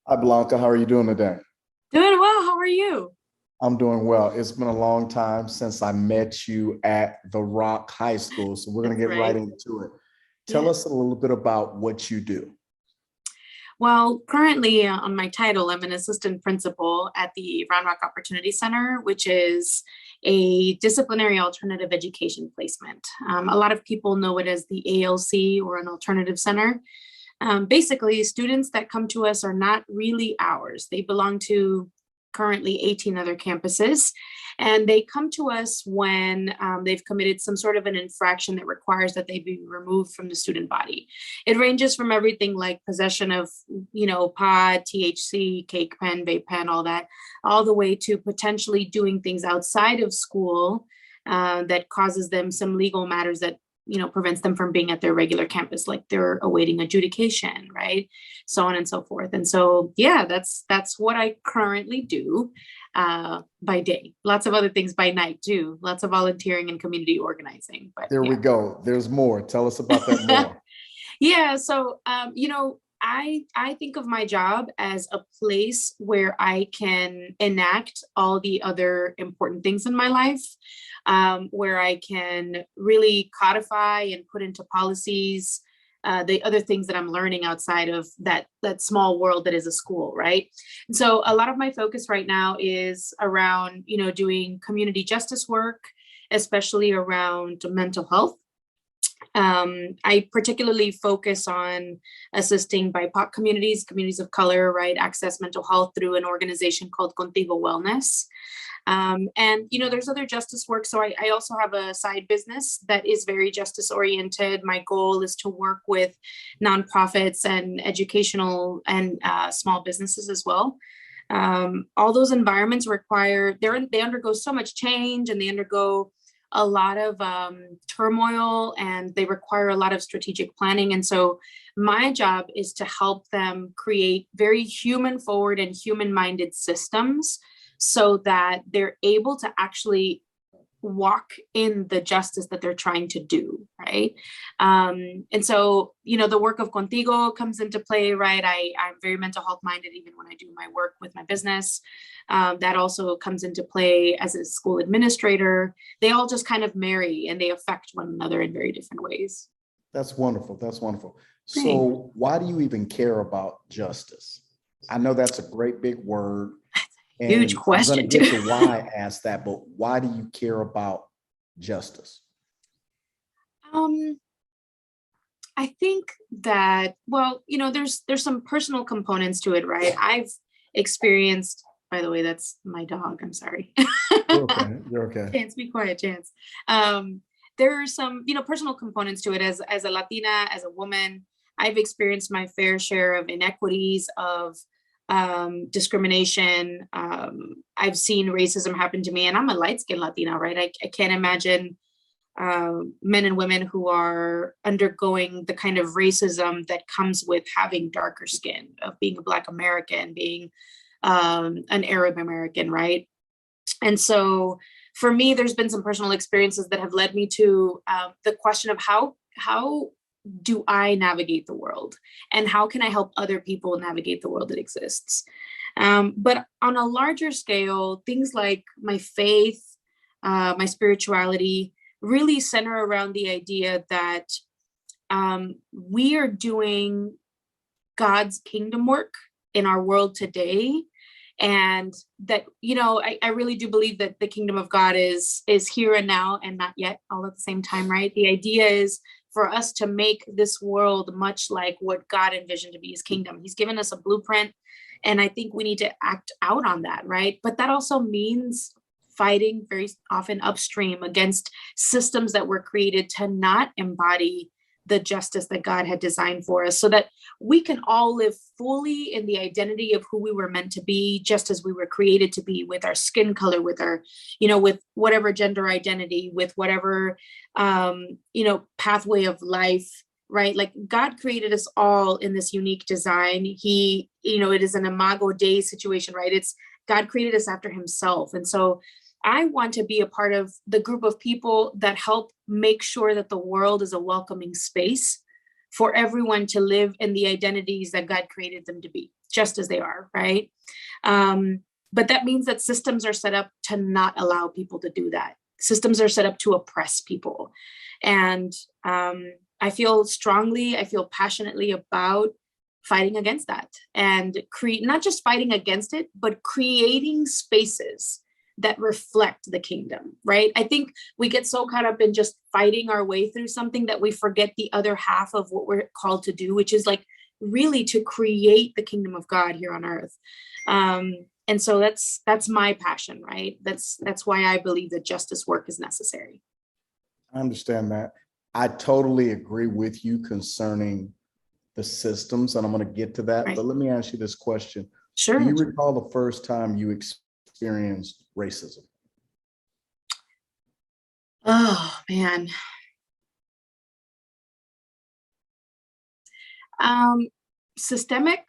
Hi, Blanca. How are you doing today? Doing well. How are you? I'm doing well. It's been a long time since I met you at The Rock High School, so we're going to That's get right right. into it. Tell Yes. us a little bit about what you do. Well, currently on my title, I'm an assistant principal at the Round Rock Opportunity Center, which is a disciplinary alternative education placement. A lot of people know it as the ALC or an alternative center. Basically, students that come to us are not really ours. They belong to currently 18 other campuses, and they come to us when they've committed some sort of an infraction that requires that they be removed from the student body. It ranges from everything like possession of, pot, THC, cake pen, vape pen, all that, all the way to potentially doing things outside of school that causes them some legal matters that prevents them from being at their regular campus, like they're awaiting adjudication, right? So on and so forth. And so, yeah, that's what I currently do by day. Lots of other things by night too. Lots of volunteering and community organizing. But There we yeah. go. There's more. Tell us about that more. Yeah, so I think of my job as a place where I can enact all the other important things in my life, where I can really codify and put into policies the other things that I'm learning outside of that small world that is a school, right? And so a lot of my focus right now is around doing community justice work, especially around mental health. I particularly focus on assisting BIPOC communities, communities of color, right, access mental health through an organization called Contigo Wellness. And there's other justice work. So I also have a side business that is very justice oriented. My goal is to work with nonprofits and educational and small businesses as well. All those environments they undergo so much change, and they undergo a lot of turmoil, and they require a lot of strategic planning. And so my job is to help them create very human forward and human minded systems so that they're able to actually walk in the justice that they're trying to do, right? And so the work of Contigo comes into play, right? I'm very mental health minded even when I do my work with my business. That also comes into play as a school administrator. They all just kind of marry, and they affect one another in very different ways. That's wonderful. That's wonderful. Thanks. So, why do you even care about justice? I know that's a great big word, Huge and I'm going question to get too. to why I asked that, but why do you care about justice? um, I think that, well, there's some personal components to it, right? I've experienced, by the way, that's my dog. I'm sorry. You're okay. You're okay. Chance, be quiet, Chance. Um, there are some, personal components to it. As a Latina, as a woman, I've experienced my fair share of inequities, of discrimination. I've seen racism happen to me, and I'm a light skinned Latina, right? I can't imagine men and women who are undergoing the kind of racism that comes with having darker skin, of being a Black American, being an Arab American, right? And so for me, there's been some personal experiences that have led me to the question of how do I navigate the world, and how can I help other people navigate the world that exists. But on a larger scale, things like my faith, my spirituality, really center around the idea that we are doing God's kingdom work in our world today, and that I really do believe that the kingdom of God is here and now and not yet all at the same time, right? The idea is for us to make this world much like what God envisioned to be his kingdom. He's given us a blueprint, and I think we need to act out on that, right? But that also means fighting very often upstream against systems that were created to not embody the justice that God had designed for us, so that we can all live fully in the identity of who we were meant to be, just as we were created to be, with our skin color, with our, with whatever gender identity, with whatever, pathway of life, right? Like God created us all in this unique design. It is an imago Dei situation, right? It's God created us after himself. And so I want to be a part of the group of people that help make sure that the world is a welcoming space for everyone to live in the identities that God created them to be, just as they are, right? But that means that systems are set up to not allow people to do that. Systems are set up to oppress people. And I feel strongly, I feel passionately about fighting against that, and not just fighting against it, but creating spaces that reflect the kingdom, right? I think we get so caught up in just fighting our way through something that we forget the other half of what we're called to do, which is like really to create the kingdom of God here on earth. And so that's my passion, right? That's why I believe that justice work is necessary. I understand that. I totally agree with you concerning the systems, and I'm going to get to that. Right. But let me ask you this question. Sure. Do you recall the first time you experienced racism? Oh, man. Systemic,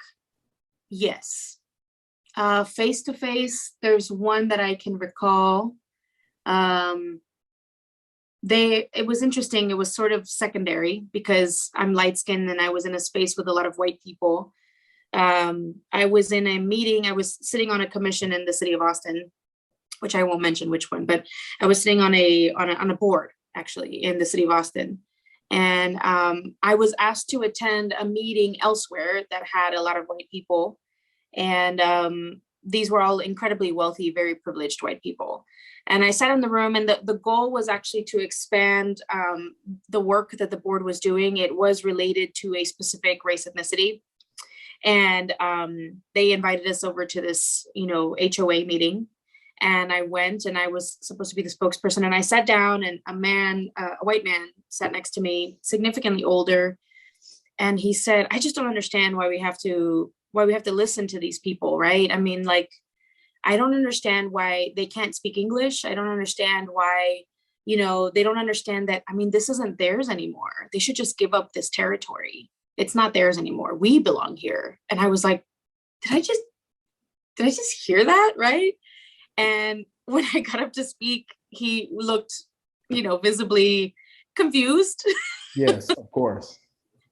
yes. Face to face, there's one that I can recall. It was interesting. It was sort of secondary because I'm light skinned and I was in a space with a lot of white people. I was in a meeting. I was sitting on a commission in the city of Austin, which I won't mention which one, but I was sitting on a board actually in the city of Austin. And I was asked to attend a meeting elsewhere that had a lot of white people. And these were all incredibly wealthy, very privileged white people. And I sat in the room, and the goal was actually to expand the work that the board was doing. It was related to a specific race ethnicity. And they invited us over to this, HOA meeting. And I went, and I was supposed to be the spokesperson. And I sat down, and a white man sat next to me, significantly older. And he said, "I just don't understand why we have to listen to these people, right? I mean, like, I don't understand why they can't speak English. I don't understand why, they don't understand that. I mean, this isn't theirs anymore. They should just give up this territory. It's not theirs anymore. We belong here." And I was like, did I just hear that? Right. And when I got up to speak, he looked, visibly confused. Yes, of course.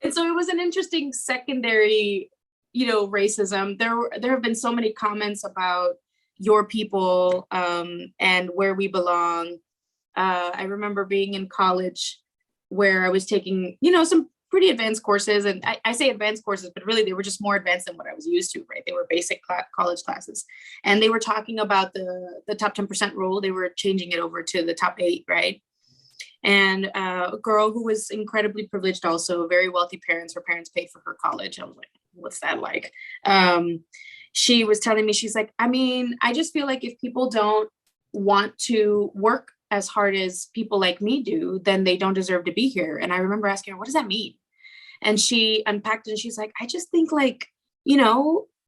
And so it was an interesting secondary, racism. There have been so many comments about your people and where we belong. I remember being in college where I was taking, some pretty advanced courses. And I say advanced courses, but really they were just more advanced than what I was used to, right? They were basic college classes. And they were talking about the top 10% rule. They were changing it over to the top 8, right? And a girl who was incredibly privileged, also very wealthy parents. Her parents paid for her college. I was like, what's that like? She was telling me, she's like, I mean, I just feel like if people don't want to work as hard as people like me do, then they don't deserve to be here. And I remember asking her, what does that mean? And she unpacked it, and she's like, I just think like,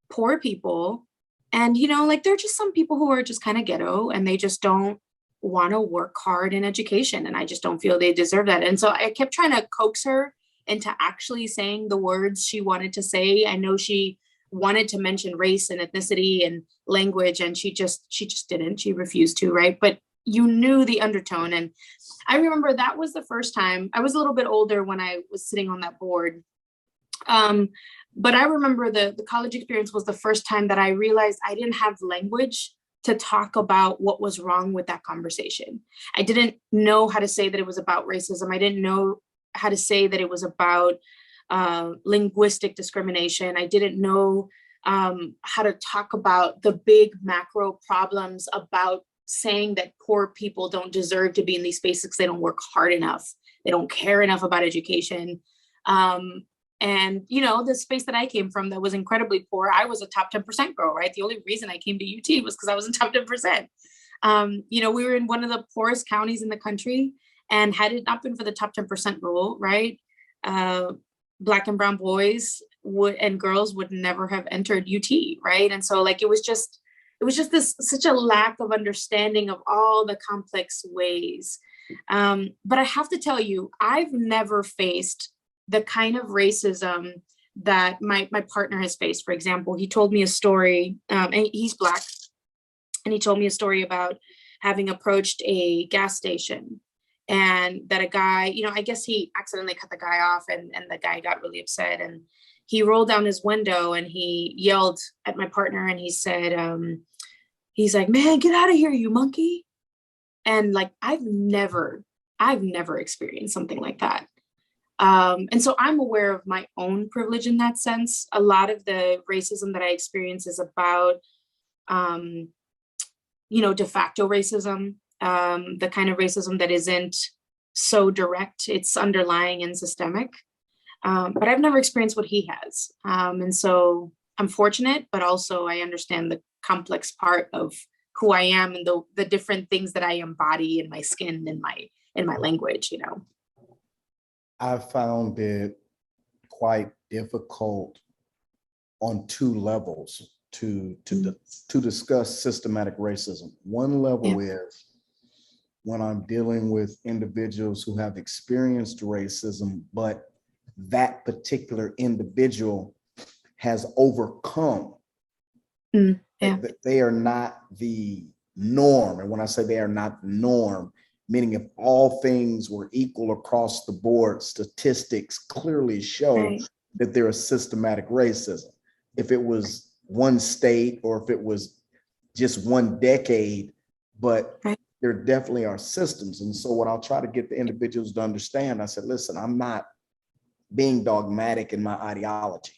poor people, and, like there are just some people who are just kind of ghetto and they just don't want to work hard in education. And I just don't feel they deserve that. And so I kept trying to coax her into actually saying the words she wanted to say. I know she wanted to mention race and ethnicity and language, and she just didn't. She refused to, right? But you knew the undertone. And I remember that was the first time. I was a little bit older when I was sitting on that board. But I remember the college experience was the first time that I realized I didn't have language to talk about what was wrong with that conversation. I didn't know how to say that it was about racism. I didn't know how to say that it was about linguistic discrimination. I didn't know how to talk about the big macro problems about saying that poor people don't deserve to be in these spaces because they don't work hard enough. They don't care enough about education. And, the space that I came from that was incredibly poor, I was a top 10% girl, right? The only reason I came to UT was because I was in top 10%. We were in one of the poorest counties in the country, and had it not been for the top 10% rule, right? Black and brown boys and girls would never have entered UT, right? And so like, it was just such a lack of understanding of all the complex ways. But I have to tell you, I've never faced the kind of racism that my partner has faced. For example, he told me a story, and he's Black, and he told me a story about having approached a gas station and that a guy, I guess he accidentally cut the guy off, and the guy got really upset, and he rolled down his window and he yelled at my partner, and he said, he's like, "Man, get out of here, you monkey." And like, I've never experienced something like that. And so I'm aware of my own privilege in that sense. A lot of the racism that I experience is about, de facto racism, the kind of racism that isn't so direct, it's underlying and systemic. But I've never experienced what he has. And so I'm fortunate, but also I understand the complex part of who I am and the different things that I embody in my skin, in my language, I found it quite difficult on two levels to discuss systematic racism. One level is when I'm dealing with individuals who have experienced racism, but that particular individual has overcome. They are not the norm. And when I say they are not the norm, meaning if all things were equal across the board, statistics clearly show that there is systematic racism. If it was one state or if it was just one decade, but there definitely are systems. And so what I'll try to get the individuals to understand, I said, listen, I'm not being dogmatic in my ideology.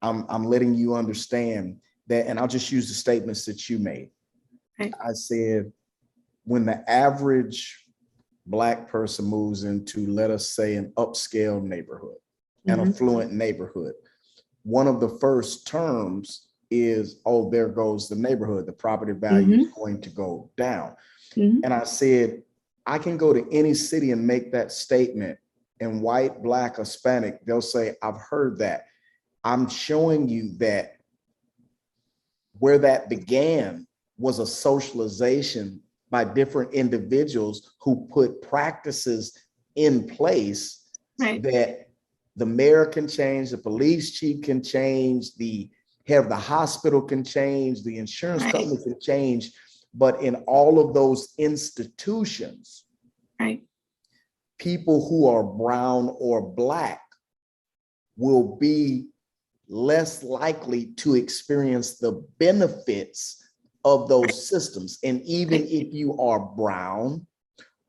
I'm letting you understand that, and I'll just use the statements that you made. I said, when the average Black person moves into, let us say, an upscale neighborhood, an affluent neighborhood, one of the first terms is, oh, there goes the neighborhood. The property value is going to go down. And I said, I can go to any city and make that statement, and white, Black, Hispanic, they'll say, I've heard that. I'm showing you that where that began was a socialization by different individuals who put practices in place that the mayor can change, the police chief can change, the head of the hospital can change, the insurance company can change. But in all of those institutions, people who are brown or Black will be less likely to experience the benefits of those systems. And even if you are brown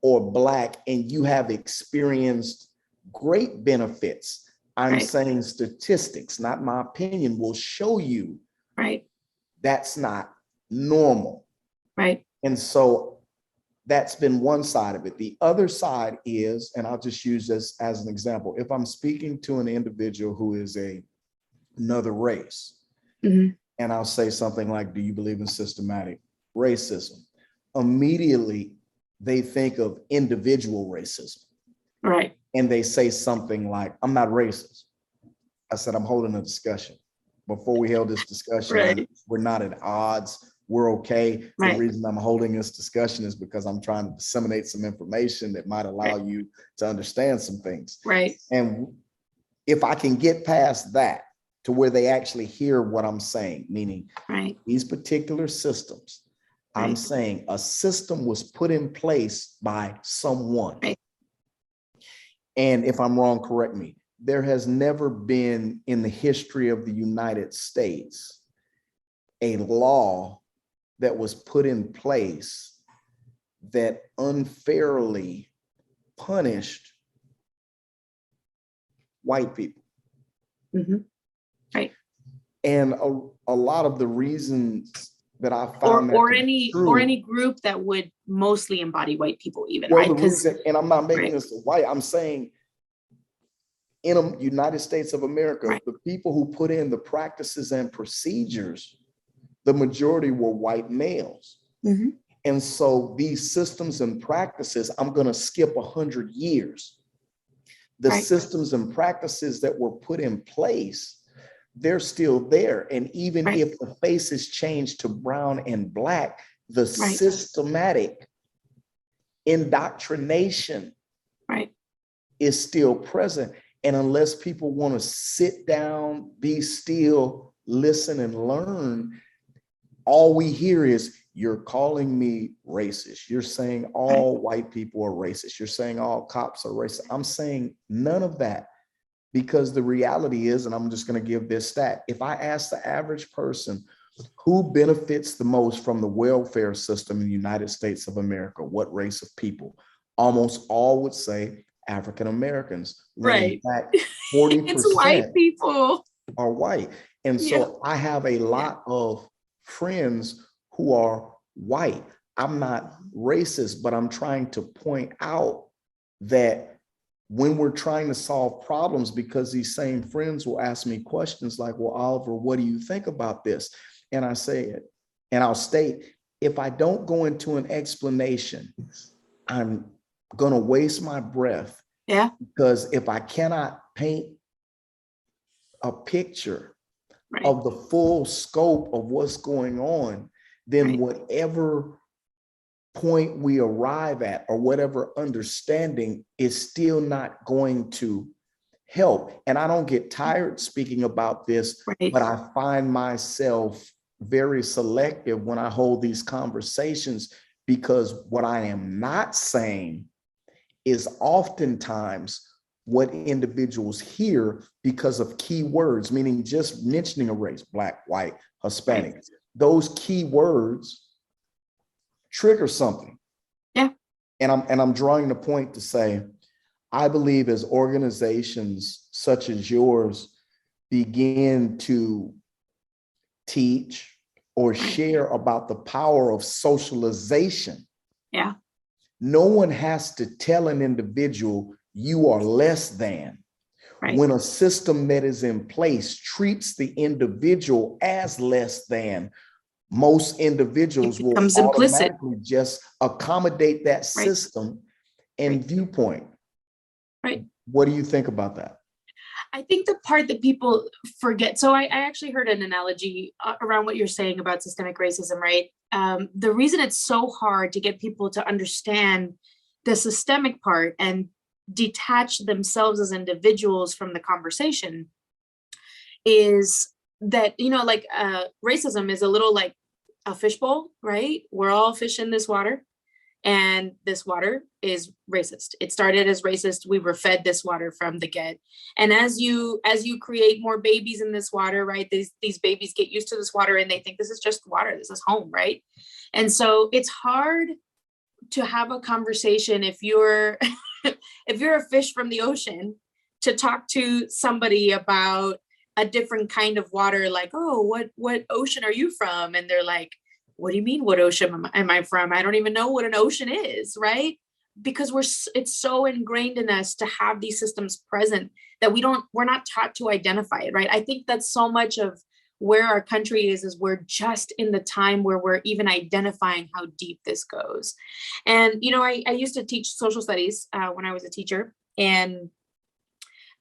or Black and you have experienced great benefits, I'm saying statistics, not my opinion, will show you that's not normal. And so that's been one side of it. The other side is, and I'll just use this as an example, if I'm speaking to an individual who is another race, and I'll say something like, do you believe in systematic racism? Immediately, they think of individual racism. And they say something like, I'm not racist. I said, I'm holding a discussion. Before we held this discussion, we're not at odds. We're okay. The reason I'm holding this discussion is because I'm trying to disseminate some information that might allow you to understand some things. And if I can get past that to where they actually hear what I'm saying, meaning these particular systems, I'm saying a system was put in place by someone. And if I'm wrong, correct me. There has never been in the history of the United States a law that was put in place that unfairly punished white people. And a lot of the reasons that I found or any group that would mostly embody white people, even. The reason, and I'm not making this white, I'm saying in the United States of America, the people who put in the practices and procedures, the majority were white males. And so these systems and practices, I'm going to skip 100 years. The systems and practices that were put in place, they're still there. And even if the faces change to brown and Black, the systematic indoctrination is still present. And unless people want to sit down, be still, listen, and learn, all we hear is, you're calling me racist. You're saying all white people are racist. You're saying all cops are racist. I'm saying none of that, because the reality is, and I'm just going to give this stat. If I ask the average person who benefits the most from the welfare system in the United States of America, what race of people, almost all would say African Americans. When in Right. fact, 40% It's white people. are white. And Yeah. so I have a lot of friends who are white. I'm not racist, but I'm trying to point out that when we're trying to solve problems, because these same friends will ask me questions like, well, Oliver, what do you think about this? And I say it, and I'll state, if I don't go into an explanation, I'm going to waste my breath. Yeah. Because if I cannot paint a picture of the full scope of what's going on, then whatever point we arrive at or whatever understanding is still not going to help. And I don't get tired speaking about this, but I find myself very selective when I hold these conversations, because what I am not saying is oftentimes what individuals hear because of key words, meaning just mentioning a race, Black, white, Hispanic. Those key words trigger something. Yeah. And I'm drawing the point to say, I believe as organizations such as yours begin to teach or share about the power of socialization, yeah, no one has to tell an individual you are less than. When a system that is in place treats the individual as less than, most individuals will automatically just accommodate that system and viewpoint. Right. What do you think about that? I think the part that people forget, so I actually heard an analogy around what you're saying about systemic racism, right? The reason it's so hard to get people to understand the systemic part and detach themselves as individuals from the conversation is that, like racism is a little like a fishbowl, right? We're all fish in this water. And this water is racist. It started as racist. We were fed this water from the get. And as you create more babies in this water, right? These babies get used to this water and they think this is just water. This is home, right? And so it's hard to have a conversation if you're if you're a fish from the ocean, to talk to somebody about a different kind of water, like, oh, what ocean are you from? And they're like, what do you mean, what ocean am I from? I don't even know what an ocean is, right? Because it's so ingrained in us to have these systems present that we're not taught to identify it, right? I think that's so much of where our country is we're just in the time where we're even identifying how deep this goes. And, I used to teach social studies when I was a teacher. And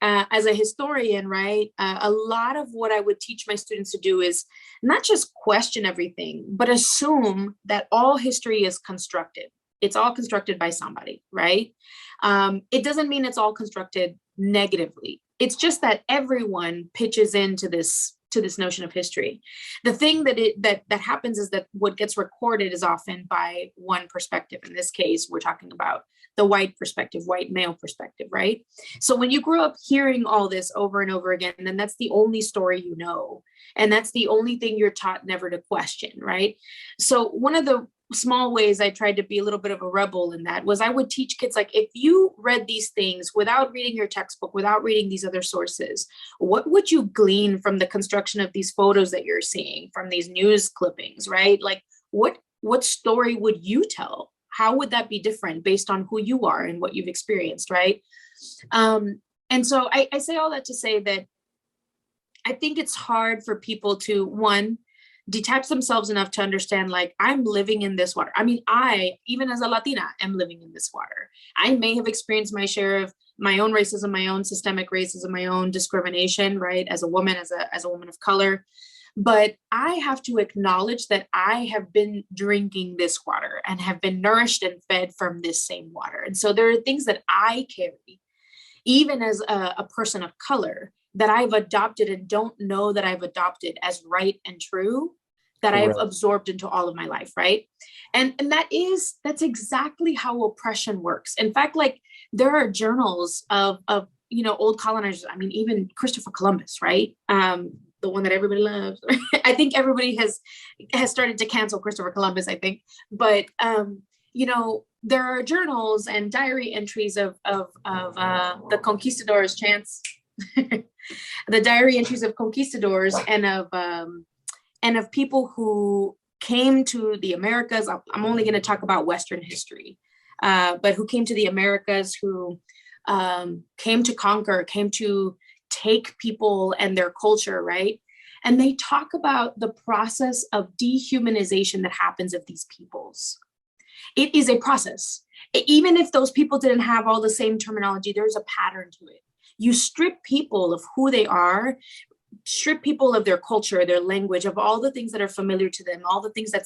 as a historian, right, a lot of what I would teach my students to do is not just question everything, but assume that all history is constructed. It's all constructed by somebody, right? It doesn't mean it's all constructed negatively. It's just that everyone pitches into this notion of history. The thing that happens is that what gets recorded is often by one perspective. In this case, we're talking about the white perspective, white male perspective, right? So when you grow up hearing all this over and over again, then that's the only story you know. And that's the only thing you're taught never to question, right? So one of the small ways I tried to be a little bit of a rebel in that was I would teach kids, like, if you read these things without reading your textbook, without reading these other sources, what would you glean from the construction of these photos that you're seeing, from these news clippings, right? Like, what story would you tell? How would that be different based on who you are and what you've experienced, right? And so I say all that to say that I think it's hard for people to, one, detach themselves enough to understand, like, I'm living in this water. I mean, I, even as a Latina, am living in this water. I may have experienced my share of my own racism, my own systemic racism, my own discrimination, right? As a woman, as a woman of color. But I have to acknowledge that I have been drinking this water and have been nourished and fed from this same water. And so there are things that I carry, even as a person of color, that I've adopted and don't know that I've adopted as right and true, that I've Correct. absorbed into all of my life, right? And that's exactly how oppression works. In fact, like there are journals of old colonizers. I mean, even Christopher Columbus, right? The one that everybody loves. I think everybody has started to cancel Christopher Columbus, I think. But there are journals and diary entries of the conquistadors chants, the diary entries of conquistadors and of people who came to the Americas. I'm only going to talk about Western history, but who came to the Americas, who came to conquer, came to take people and their culture, right? And they talk about the process of dehumanization that happens of these peoples. It is a process. Even if those people didn't have all the same terminology, there's a pattern to it. You strip people of who they are, strip people of their culture, their language, of all the things that are familiar to them, all the things that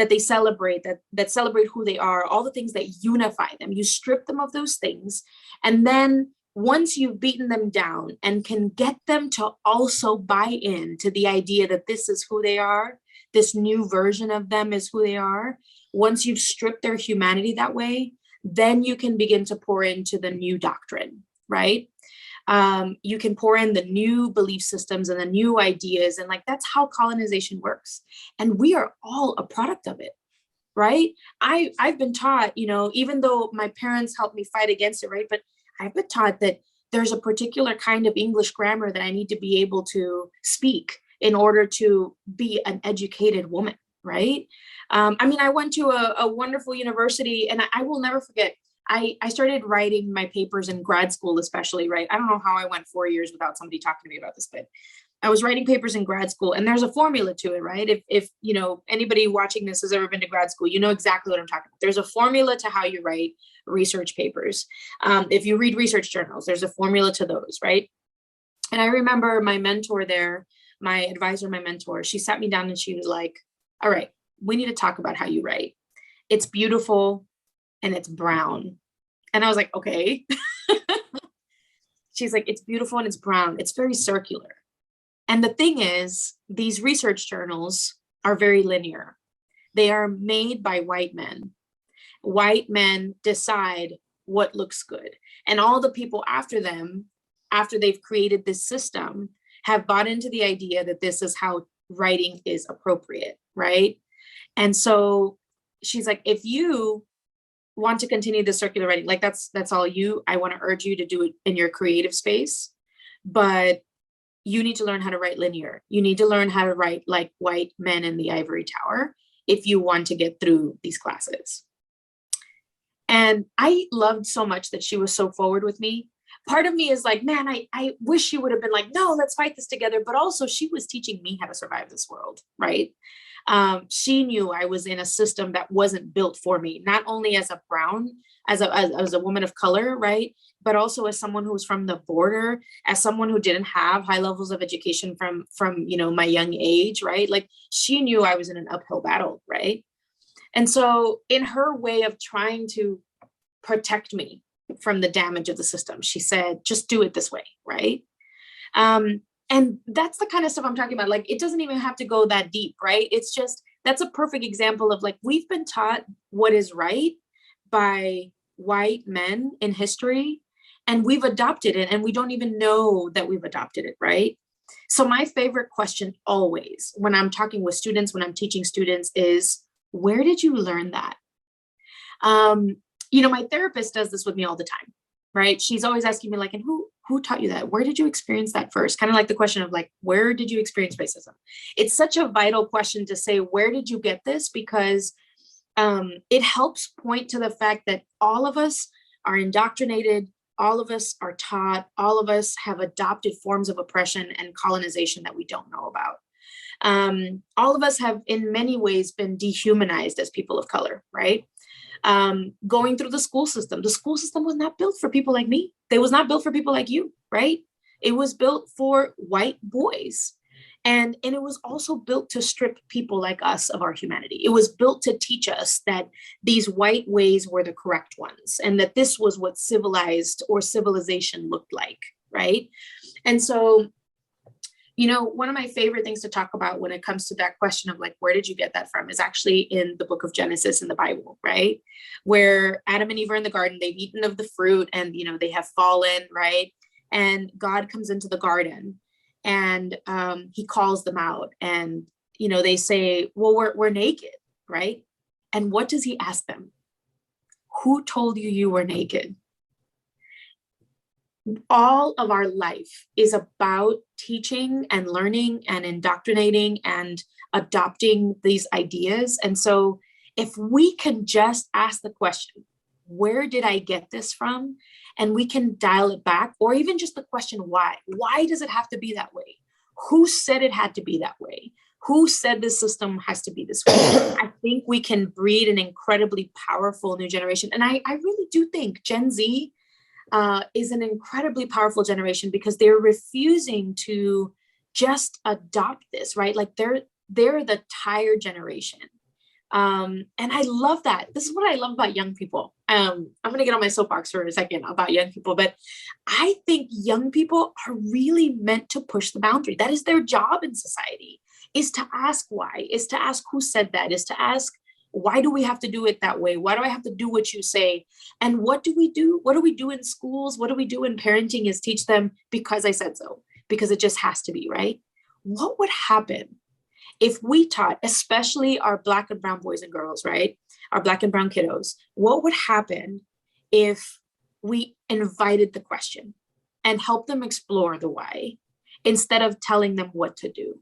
they celebrate, that celebrate who they are, all the things that unify them. You strip them of those things. And then once you've beaten them down and can get them to also buy in to the idea that this is who they are, this new version of them is who they are, once you've stripped their humanity that way, then you can begin to pour into the new doctrine, right? You can pour in the new belief systems and the new ideas. And like, that's how colonization works. And we are all a product of it, right? I've been taught, even though my parents helped me fight against it, right? But I've been taught that there's a particular kind of English grammar that I need to be able to speak in order to be an educated woman, right? I went to a wonderful university, and I will never forget. I started writing my papers in grad school, especially, right? I don't know how I went 4 years without somebody talking to me about this, but I was writing papers in grad school, and there's a formula to it, right? If anybody watching this has ever been to grad school, you know exactly what I'm talking about. There's a formula to how you write research papers. If you read research journals, there's a formula to those, right? And I remember my mentor there, my advisor, my mentor, she sat me down and she was like, all right, we need to talk about how you write. It's beautiful and it's brown. And I was like, okay. She's like, it's beautiful and it's brown. It's very circular. And the thing is, these research journals are very linear. They are made by white men. White men decide what looks good. And all the people after them, after they've created this system, have bought into the idea that this is how writing is appropriate, right? And so she's like, if you want to continue the circular writing, like that's all you, I want to urge you to do it in your creative space, but you need to learn how to write linear. You need to learn how to write like white men in the ivory tower if you want to get through these classes. And I loved so much that she was so forward with me. Part of me is like, man, I wish she would have been like, no, let's fight this together. But also she was teaching me how to survive this world, right? She knew I was in a system that wasn't built for me, not only as a brown, as a woman of color, right? But also as someone who was from the border, as someone who didn't have high levels of education from my young age, right? Like she knew I was in an uphill battle, right? And so in her way of trying to protect me from the damage of the system, she said, just do it this way, right? And that's the kind of stuff I'm talking about. Like, it doesn't even have to go that deep, right? It's just, that's a perfect example of like, we've been taught what is right by white men in history, and we've adopted it, and we don't even know that we've adopted it, right? So my favorite question always, when I'm talking with students, when I'm teaching students, is, where did you learn that? My therapist does this with me all the time, right? She's always asking me like, and who taught you that? Where did you experience that first? Kind of like the question of like, where did you experience racism? It's such a vital question to say, where did you get this? Because it helps point to the fact that all of us are indoctrinated, all of us are taught, all of us have adopted forms of oppression and colonization that we don't know about. All of us have in many ways been dehumanized as people of color, right? Going through the school system was not built for people like me. It was not built for people like you, right? It was built for white boys. And it was also built to strip people like us of our humanity. It was built to teach us that these white ways were the correct ones, and that this was what civilized or civilization looked like, right? And so One of my favorite things to talk about when it comes to that question of like, where did you get that from, is actually in the book of Genesis in the Bible, right? Where Adam and Eve are in the garden, they've eaten of the fruit and, they have fallen, right? And God comes into the garden and he calls them out and, they say, well, we're naked, right? And what does he ask them? Who told you you were naked? All of our life is about teaching and learning and indoctrinating and adopting these ideas. And so if we can just ask the question, where did I get this from? And we can dial it back, or even just the question, why? Why does it have to be that way? Who said it had to be that way? Who said this system has to be this way? I think we can breed an incredibly powerful new generation. And I really do think Gen Z is an incredibly powerful generation because they're refusing to just adopt this, right? Like they're the tired generation. And I love that. This is what I love about young people. I'm going to get on my soapbox for a second about young people, but I think young people are really meant to push the boundary. That is their job in society, is to ask why, is to ask who said that, is to ask, why do we have to do it that way? Why do I have to do what you say? And what do we do? What do we do in schools? What do we do in parenting is teach them because I said so, because it just has to be, right? What would happen if we taught, especially our Black and brown boys and girls, right? Our Black and brown kiddos, what would happen if we invited the question and helped them explore the why instead of telling them what to do?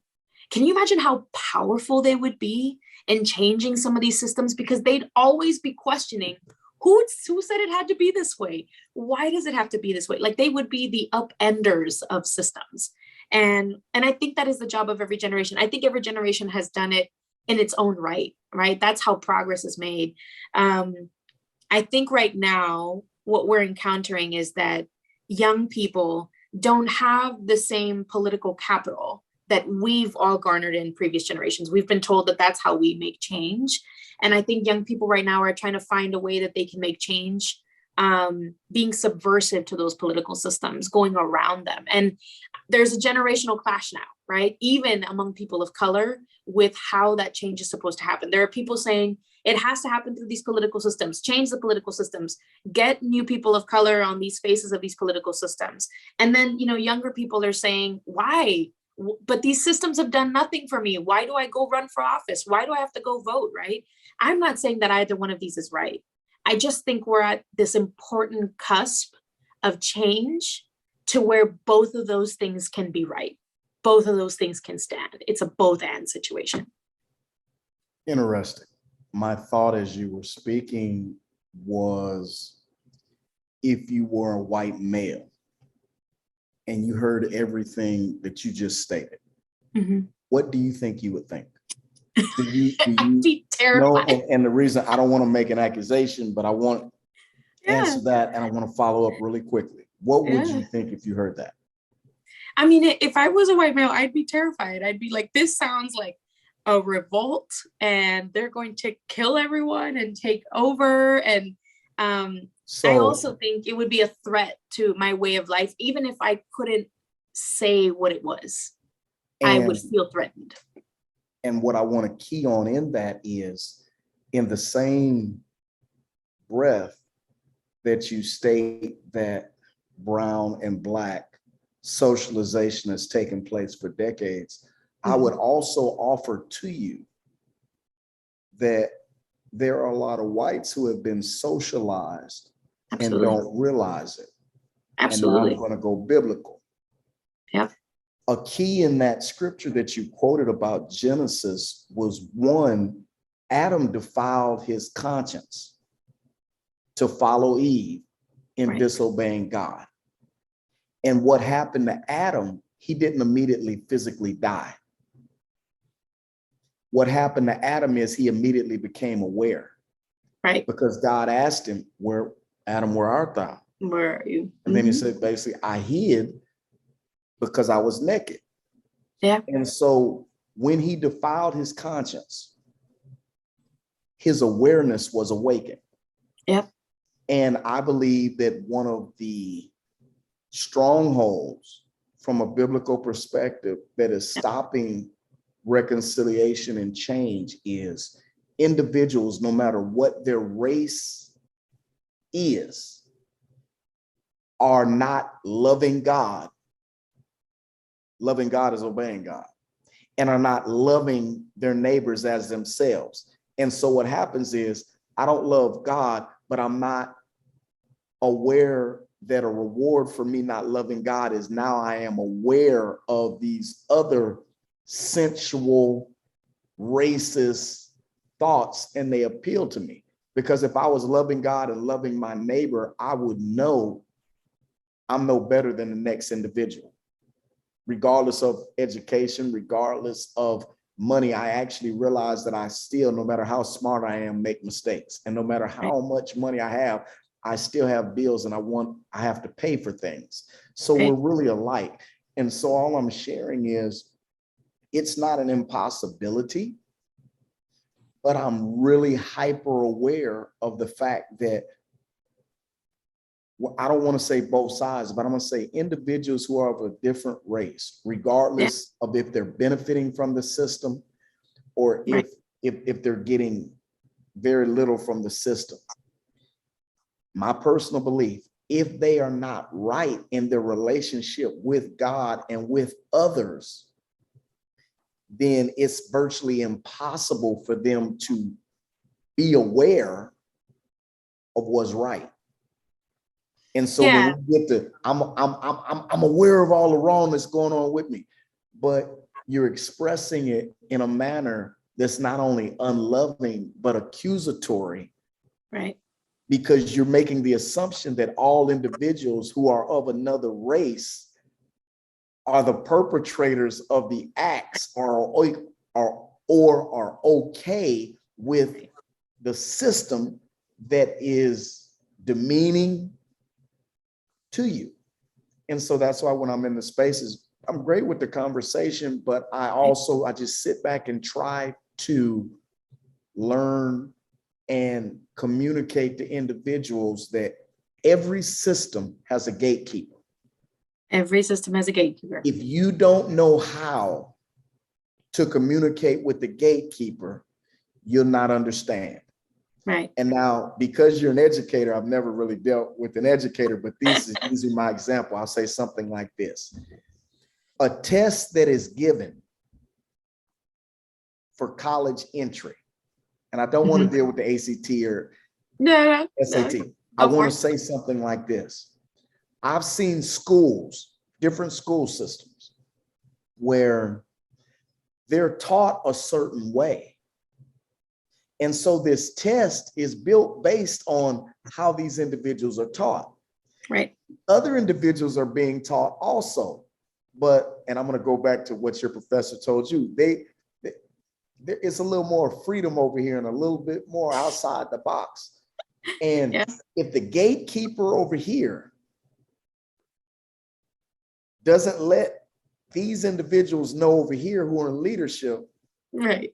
Can you imagine how powerful they would be in changing some of these systems? Because they'd always be questioning, who said it had to be this way? Why does it have to be this way? Like they would be the upenders of systems. And I think that is the job of every generation. I think every generation has done it in its own right? That's how progress is made. I think right now, what we're encountering is that young people don't have the same political capital that we've all garnered in previous generations. We've been told that that's how we make change. And I think young people right now are trying to find a way that they can make change, being subversive to those political systems, going around them. And there's a generational clash now, right? Even among people of color with how that change is supposed to happen. There are people saying it has to happen through these political systems, change the political systems, get new people of color on these faces of these political systems. And then, younger people are saying, why? But these systems have done nothing for me. Why do I go run for office? Why do I have to go vote, right? I'm not saying that either one of these is right. I just think we're at this important cusp of change to where both of those things can be right. Both of those things can stand. It's a both and situation. Interesting. My thought as you were speaking was, if you were a white male and you heard everything that you just stated, what do you think you would think? I'd be terrified. No, and the reason I don't want to make an accusation, but I want to answer that, and I want to follow up really quickly. What would you think if you heard that? I mean, if I was a white male, I'd be terrified. I'd be like, this sounds like a revolt and they're going to kill everyone and take over. And I also think it would be a threat to my way of life. Even if I couldn't say what it was, I would feel threatened. And what I want to key on in that is, in the same breath that you state that brown and Black socialization has taken place for decades, I would also offer to you that there are a lot of whites who have been socialized and don't realize it. Absolutely. And now I'm going to go biblical. Yep. A key in that scripture that you quoted about Genesis was, one, Adam defiled his conscience to follow Eve in disobeying God. And what happened to Adam, he didn't immediately physically die. What happened to Adam is he immediately became aware. Right. Because God asked him, Adam, where art thou? Where are you? And then he said, basically, I hid because I was naked. Yeah. And so when he defiled his conscience, his awareness was awakened. Yep. And I believe that one of the strongholds from a biblical perspective that is stopping reconciliation and change is individuals, no matter what their race is, are not loving God. Loving God is obeying God, and are not loving their neighbors as themselves. And so what happens is, I don't love God, but I'm not aware that a reward for me not loving God is now I am aware of these other sensual, racist thoughts, and they appeal to me. Because if I was loving God and loving my neighbor, I would know I'm no better than the next individual. Regardless of education, regardless of money, I actually realize that I still, no matter how smart I am, make mistakes. And no matter how much money I have, I still have bills and I have to pay for things. So we're really alike. And so all I'm sharing is, it's not an impossibility, but I'm really hyper aware of the fact that, well, I don't want to say both sides, but I'm going to say individuals who are of a different race, regardless of if they're benefiting from the system or if they're getting very little from the system. My personal belief, if they are not right in their relationship with God and with others, then it's virtually impossible for them to be aware of what's right. And so when we get to, I'm aware of all the wrong that's going on with me, but you're expressing it in a manner that's not only unloving, but accusatory. Right. Because you're making the assumption that all individuals who are of another race are the perpetrators of the acts or are okay with the system that is demeaning to you. And so that's why when I'm in the spaces, I'm great with the conversation, but I just sit back and try to learn and communicate to individuals that every system has a gatekeeper. Every system has a gatekeeper. If you don't know how to communicate with the gatekeeper, you'll not understand. Right. And now, because you're an educator, I've never really dealt with an educator, but these are my example. I'll say something like this. A test that is given for college entry, and I don't want to deal with the ACT or SAT. I want to say something like this. I've seen schools, different school systems, where they're taught a certain way. And so this test is built based on how these individuals are taught. Right. Other individuals are being taught also, and I'm going to go back to what your professor told you, there is a little more freedom over here and a little bit more outside the box. And if the gatekeeper over here doesn't let these individuals know over here who are in leadership, right,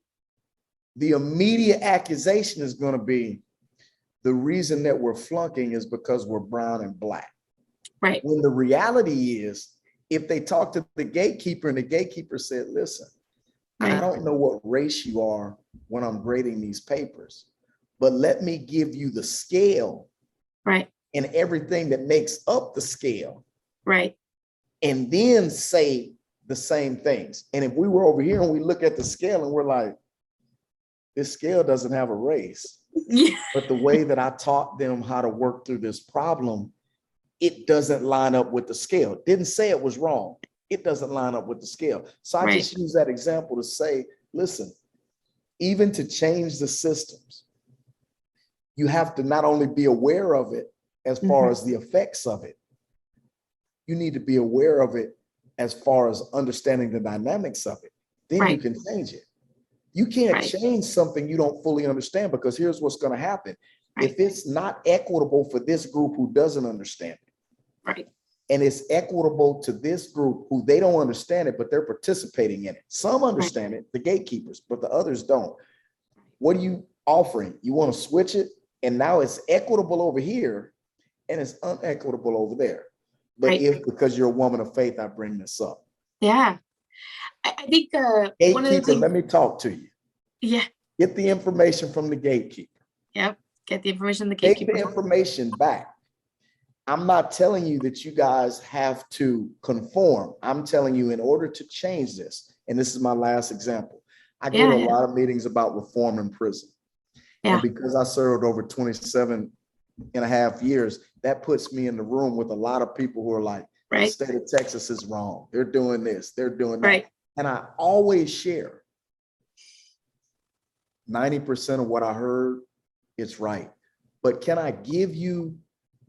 the immediate accusation is going to be, the reason that we're flunking is because we're brown and black. Right. When the reality is, if they talk to the gatekeeper and the gatekeeper said, listen, I don't know what race you are when I'm grading these papers, but let me give you the scale, right, and everything that makes up the scale, right, and then say the same things. And if we were over here and we look at the scale and we're like, this scale doesn't have a race, but the way that I taught them how to work through this problem, it doesn't line up with the scale. Didn't say it was wrong. It doesn't line up with the scale. So I just use that example to say, listen, even to change the systems, you have to not only be aware of it as far as the effects of it, you need to be aware of it as far as understanding the dynamics of it. Then you can change it. You can't change something you don't fully understand, because here's what's going to happen. If it's not equitable for this group who doesn't understand it, and it's equitable to this group who they don't understand it, but they're participating in it. Some understand it, the gatekeepers, but the others don't. What are you offering? You want to switch it, and now it's equitable over here and it's unequitable over there. But Right. if, because you're a woman of faith, I bring this up. Yeah. I think one of the Gatekeeper, things, let me talk to you. yeah, Get the information from the gatekeeper. yep. Get the information the Take gatekeeper. the information back. I'm not telling you that you guys have to conform. I'm telling you, in order to change this, and this is my last example, I go to a lot of meetings about reform in prison. Yeah. And because I served over 27 and a half years, that puts me in the room with a lot of people who are like, the state of Texas is wrong. They're doing this, they're doing that. Right. And I always share 90% of what I heard, it's right. But can I give you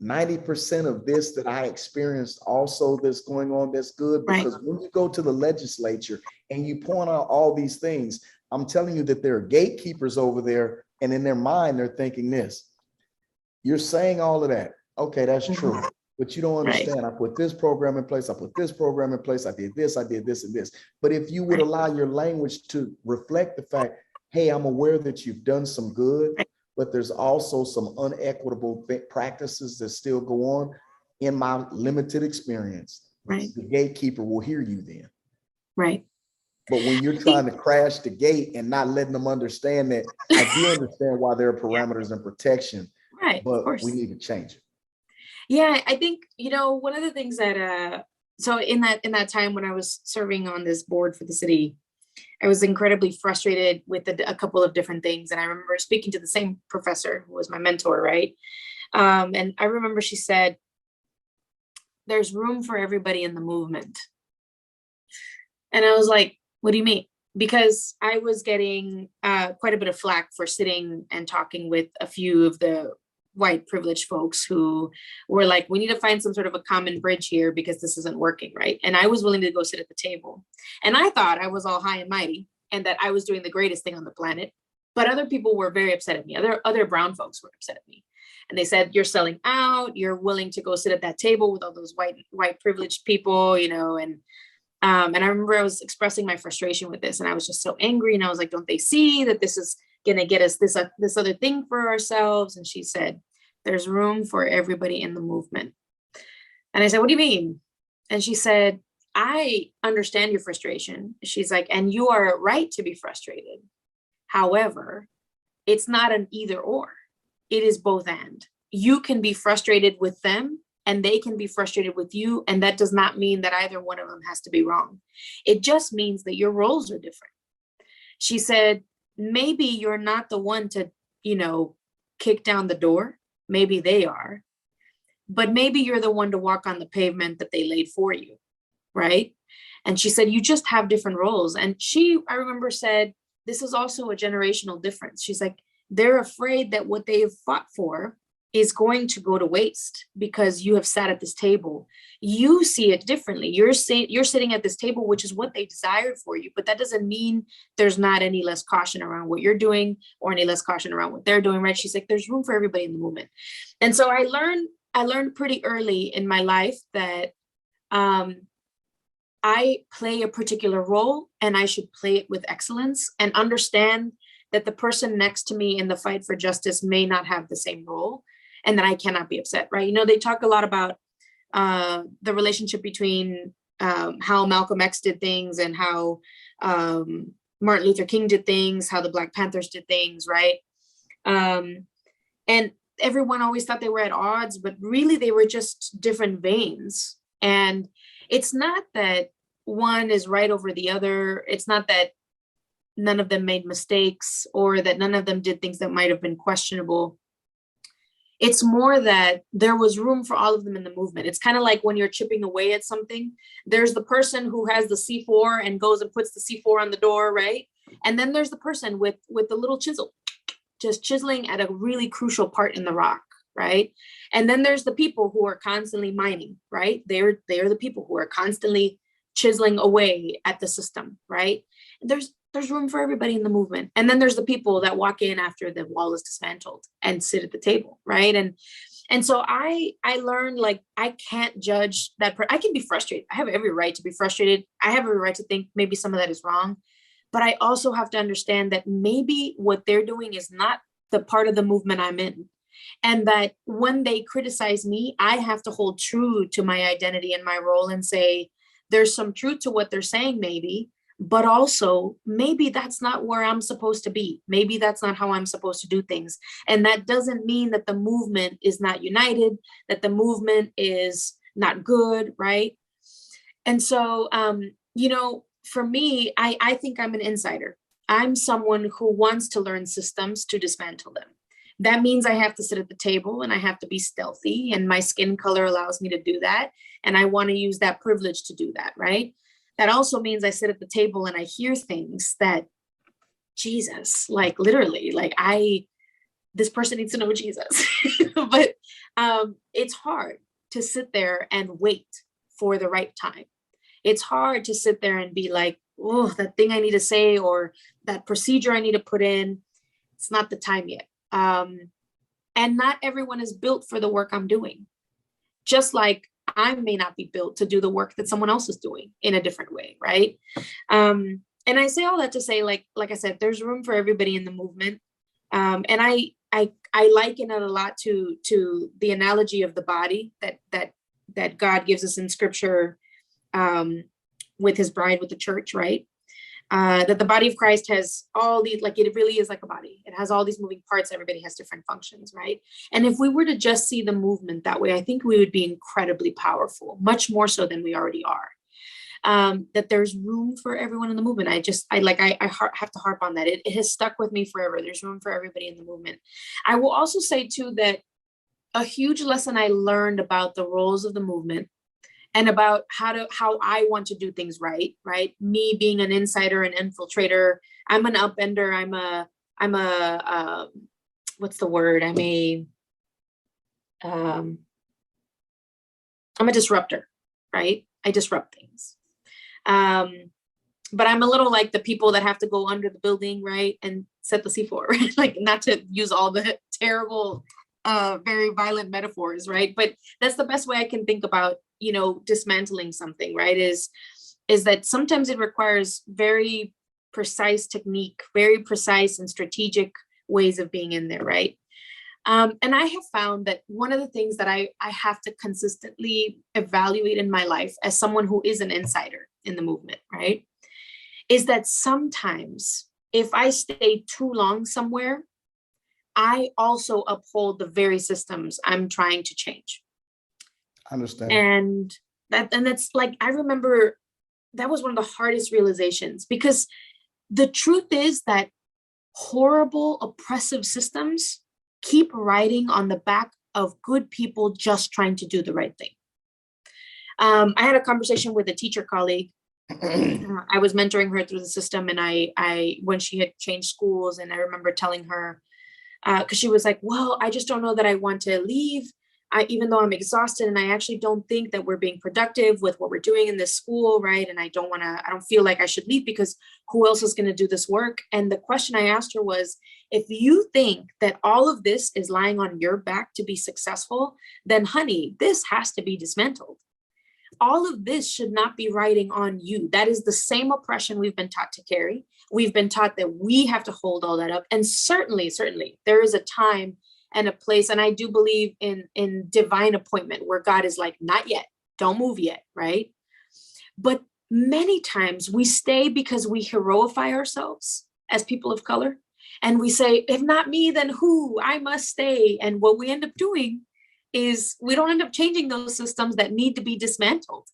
90% of this that I experienced also that's going on that's good? Because when you go to the legislature and you point out all these things, I'm telling you that there are gatekeepers over there, and in their mind, they're thinking this. You're saying all of that. Okay, that's true. But you don't understand. I put this program in place. I put this program in place. I did this, and this. But if you would allow your language to reflect the fact, hey, I'm aware that you've done some good, but there's also some unequitable practices that still go on. In my limited experience, the gatekeeper will hear you then. Right. But when you're trying to crash the gate and not letting them understand that, I do understand why there are parameters and protection, but we need to change it. Yeah, I think, one of the things that, so in that time when I was serving on this board for the city, I was incredibly frustrated with a couple of different things. And I remember speaking to the same professor who was my mentor, right? And I remember she said, there's room for everybody in the movement. And I was like, what do you mean? Because I was getting quite a bit of flack for sitting and talking with a few of the white privileged folks who were like, we need to find some sort of a common bridge here because this isn't working, right? And I was willing to go sit at the table. And I thought I was all high and mighty and that I was doing the greatest thing on the planet. But other people were very upset at me. Other brown folks were upset at me. And they said, you're selling out, you're willing to go sit at that table with all those white privileged people, and I remember I was expressing my frustration with this, and I was just so angry. And I was like, don't they see that this is going to get us this other thing for ourselves? And she said, there's room for everybody in the movement. And I said, what do you mean? And she said, I understand your frustration. She's like, and you are right to be frustrated. However, it's not an either or. It is both and. You can be frustrated with them and they can be frustrated with you. And that does not mean that either one of them has to be wrong. It just means that your roles are different. She said, maybe you're not the one to, kick down the door. Maybe they are. But maybe you're the one to walk on the pavement that they laid for you. Right. And she said, you just have different roles. And I remember said, this is also a generational difference. She's like, they're afraid that what they have fought for is going to go to waste because you have sat at this table. You see it differently. You're sitting at this table, which is what they desired for you, but that doesn't mean there's not any less caution around what you're doing or any less caution around what they're doing, right? She's like, there's room for everybody in the movement. And so I learned pretty early in my life that I play a particular role and I should play it with excellence and understand that the person next to me in the fight for justice may not have the same role and that I cannot be upset, right? They talk a lot about the relationship between how Malcolm X did things and how Martin Luther King did things, how the Black Panthers did things, right? And everyone always thought they were at odds, but really they were just different veins. And it's not that one is right over the other. It's not that none of them made mistakes or that none of them did things that might have been questionable. It's more that there was room for all of them in the movement. It's kind of like when you're chipping away at something, there's the person who has the C4 and goes and puts the C4 on the door, right? And then there's the person with the little chisel, just chiseling at a really crucial part in the rock, right? And then there's the people who are constantly mining, right? They're the people who are constantly chiseling away at the system, right? There's room for everybody in the movement. And then there's the people that walk in after the wall is dismantled and sit at the table, right? And so I learned, like, I can't judge that. I can be frustrated. I have every right to be frustrated. I have every right to think maybe some of that is wrong. But I also have to understand that maybe what they're doing is not the part of the movement I'm in. And that when they criticize me, I have to hold true to my identity and my role and say, there's some truth to what they're saying, maybe, but also maybe that's not where I'm supposed to be. Maybe that's not how I'm supposed to do things. And that doesn't mean that the movement is not united, that the movement is not good, right? And so, for me, I think I'm an insider. I'm someone who wants to learn systems to dismantle them. That means I have to sit at the table and I have to be stealthy, and my skin color allows me to do that. And I want to use that privilege to do that, right? That also means I sit at the table and I hear things that, Jesus, like literally, like this person needs to know Jesus. But it's hard to sit there and wait for the right time. It's hard to sit there and be like, oh, that thing I need to say, or that procedure I need to put in, it's not the time yet. And not everyone is built for the work I'm doing. Just like I may not be built to do the work that someone else is doing in a different way, right? And I say all that to say, like I said, there's room for everybody in the movement. And I liken it a lot to the analogy of the body that God gives us in scripture, with his bride, with the church, right? That the body of Christ has all these, like, it really is like a body. It has all these moving parts. Everybody has different functions, right? And if we were to just see the movement that way, I think we would be incredibly powerful, much more so than we already are. That there's room for everyone in the movement. I have to harp on that. It has stuck with me forever. There's room for everybody in the movement. I will also say too, that a huge lesson I learned about the roles of the movement and about how I want to do things right? Me being an insider, an infiltrator, I'm an upender. I'm a what's the word? I'm a disruptor, right? I disrupt things. But I'm a little like the people that have to go under the building, right? And set the C4, right? Like, not to use all the terrible, very violent metaphors, right? But that's the best way I can think about, dismantling something, right? Is that sometimes it requires very precise technique, very precise and strategic ways of being in there, right? And I have found that one of the things that I have to consistently evaluate in my life as someone who is an insider in the movement, right, is that sometimes if I stay too long somewhere, I also uphold the very systems I'm trying to change. I understand. And that's like, I remember that was one of the hardest realizations, because the truth is that horrible, oppressive systems keep riding on the back of good people just trying to do the right thing. I had a conversation with a teacher colleague. I was mentoring her through the system, and I when she had changed schools, and I remember telling her, because she was like, well, I just don't know that I want to leave. Even though I'm exhausted, and I actually don't think that we're being productive with what we're doing in this school, right? And I don't feel like I should leave, because who else is going to do this work? And the question I asked her was, if you think that all of this is lying on your back to be successful, then honey, this has to be dismantled. All of this should not be riding on you. That is the same oppression we've been taught to carry. We've been taught that we have to hold all that up. And certainly, there is a time and a place. And I do believe in divine appointment, where God is like, not yet, don't move yet, right? But many times we stay because we heroify ourselves as people of color. And we say, if not me, then who? I must stay. And what we end up doing is we don't end up changing those systems that need to be dismantled,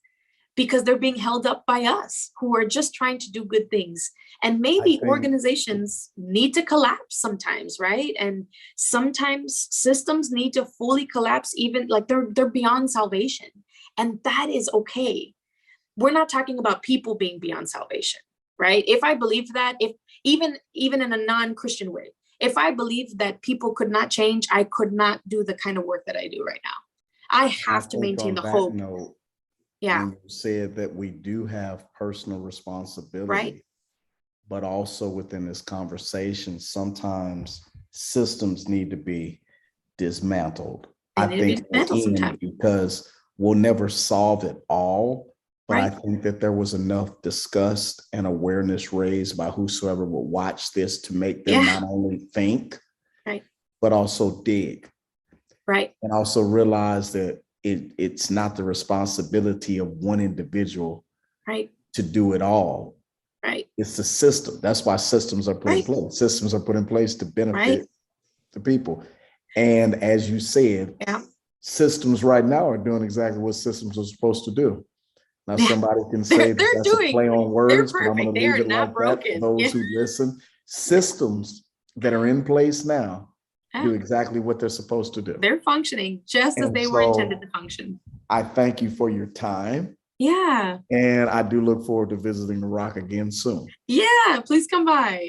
because they're being held up by us who are just trying to do good things. And maybe organizations need to collapse sometimes, right? And sometimes systems need to fully collapse, even like they're beyond salvation. And that is okay. We're not talking about people being beyond salvation, right? If I believe that, if even in a non-Christian way, if I believe that people could not change, I could not do the kind of work that I do right now. I have to maintain the hope. Yeah. When you said that we do have personal responsibility, right, but also within this conversation, sometimes systems need to be dismantled. I think because we'll never solve it all, but right, I think that there was enough disgust and awareness raised by whosoever will watch this to make them not only think, right, but also dig. Right. and also realize that it's not the responsibility of one individual Right. to do it all. Right. It's the system. That's why systems are put in Right. place. Systems are put in place to benefit Right. the people. And as you said, Yeah. systems right now are doing exactly what systems are supposed to do. Now, Yeah. somebody can say that that's a play on They're words, but I'm going perfect. to They leave are it not like that for broken. those Yeah. who listen. Systems that are in place now do Yeah. exactly what they're supposed to do. They're functioning just as And they were intended so to function. I thank you for your time. Yeah. And I do look forward to visiting the Rock again soon. Yeah. Please come by.